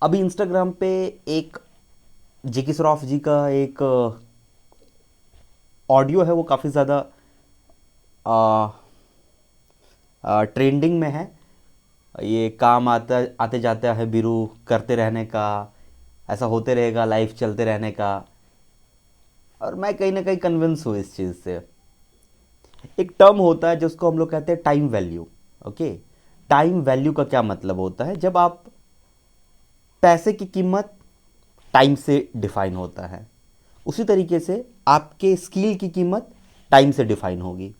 अभी इंस्टाग्राम पे एक जेकी श्रॉफ जी का एक ऑडियो है, वो काफ़ी ज़्यादा ट्रेंडिंग में है। ये काम आता आते जाता है बिरू करते रहने का, ऐसा होते रहेगा, लाइफ चलते रहने का। और मैं कहीं ना कहीं कन्विंस हूँ इस चीज़ से। एक टर्म होता है जिसको हम लोग कहते हैं time value. Okay, time value का क्या मतलब होता है? जब आप पैसे की कीमत टाइम से डिफाइन होता है, उसी तरीके से आपके स्किल की कीमत टाइम से डिफाइन होगी।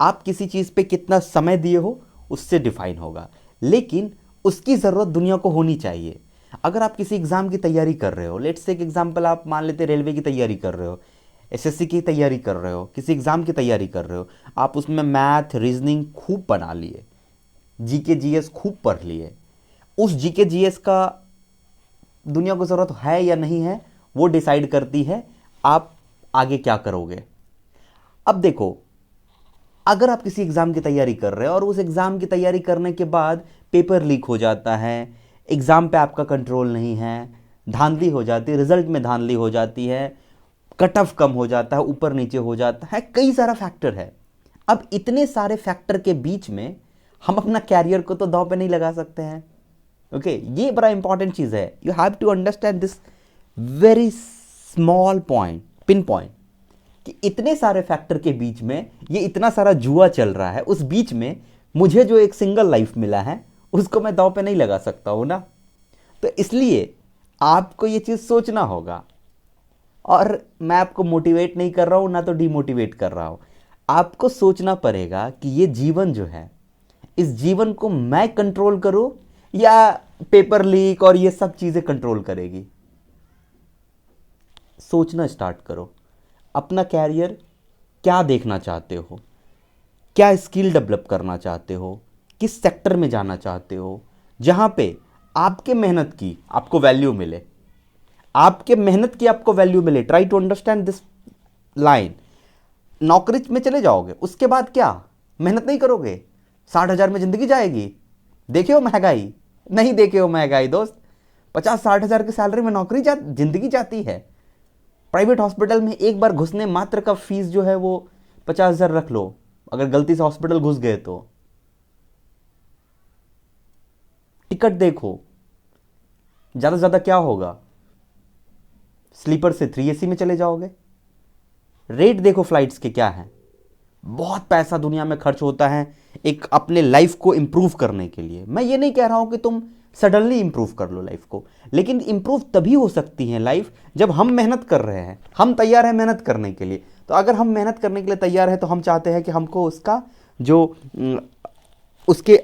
आप किसी चीज़ पे कितना समय दिए हो उससे डिफाइन होगा, लेकिन उसकी ज़रूरत दुनिया को होनी चाहिए। अगर आप किसी एग्ज़ाम की तैयारी कर रहे हो, लेट्स से एक एग्जांपल आप मान लेते रेलवे की तैयारी कर रहे हो, एसएससी की तैयारी कर रहे हो, किसी एग्ज़ाम की तैयारी कर रहे हो, आप उसमें मैथ रीजनिंग खूब बना लिए, जीके जीएस खूब पढ़ लिए, उस जीके जीएस का दुनिया को ज़रूरत है या नहीं है, वो डिसाइड करती है आप आगे क्या करोगे। अब देखो, अगर आप किसी एग्ज़ाम की तैयारी कर रहे हो और उस एग्ज़ाम की तैयारी करने के बाद पेपर लीक हो जाता है, एग्ज़ाम पे आपका कंट्रोल नहीं है, धांधली हो जाती है, रिजल्ट में धांधली हो जाती है, कट ऑफ कम हो जाता है, ऊपर नीचे हो जाता है, कई सारा फैक्टर है। अब इतने सारे फैक्टर के बीच में हम अपना कैरियर को तो दांव पे नहीं लगा सकते हैं। ओके, ये बड़ा इंपॉर्टेंट चीज़ है। You have to understand this very small point, pin point, कि इतने सारे फैक्टर के बीच में ये इतना सारा जुआ चल रहा है, उस बीच में मुझे जो एक सिंगल लाइफ मिला है उसको मैं दांव पे नहीं लगा सकता हूं ना। तो इसलिए आपको ये चीज़ सोचना होगा। और मैं आपको मोटिवेट नहीं कर रहा हूं ना तो डीमोटिवेट कर रहा हूं। आपको सोचना पड़ेगा कि ये जीवन जो है, इस जीवन को मैं कंट्रोल करूं या पेपर लीक और ये सब चीज़ें कंट्रोल करेगी। सोचना स्टार्ट करो। अपना कैरियर क्या देखना चाहते हो, क्या स्किल डेवलप करना चाहते हो, किस सेक्टर में जाना चाहते हो जहां पे आपके मेहनत की आपको वैल्यू मिले, आपके मेहनत की आपको वैल्यू मिले। Try to understand this line. नौकरी में चले जाओगे, उसके बाद क्या मेहनत नहीं करोगे? 60,000 में जिंदगी जाएगी? देखे हो महंगाई? नहीं देखे हो महंगाई दोस्त। 50-60 हज़ार की सैलरी में नौकरी जिंदगी जाती है। प्राइवेट हॉस्पिटल में एक बार घुसने मात्र का फीस जो है वो 50,000 रख लो, अगर गलती से हॉस्पिटल घुस गए तो। टिकट देखो, ज़्यादा से ज़्यादा क्या होगा, स्लीपर से 3 AC में चले जाओगे। रेट देखो फ्लाइट्स के क्या हैं। बहुत पैसा दुनिया में खर्च होता है एक अपने लाइफ को इंप्रूव करने के लिए। मैं ये नहीं कह रहा हूं कि तुम सडनली इंप्रूव कर लो लाइफ को, लेकिन इंप्रूव तभी हो सकती है लाइफ जब हम मेहनत कर रहे हैं, हम तैयार हैं मेहनत करने के लिए। तो अगर हम मेहनत करने के लिए तैयार हैं तो हम चाहते हैं कि हमको उसका जो उसके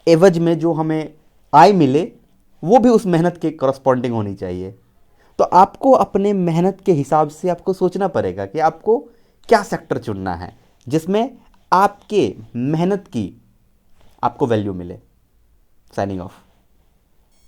एवज में जो हमें आय मिले वो भी उस मेहनत के करस्पॉन्डिंग होनी चाहिए। तो आपको अपने मेहनत के हिसाब से आपको सोचना पड़ेगा कि आपको क्या सेक्टर चुनना है जिसमें आपके मेहनत की आपको वैल्यू मिले। Signing off.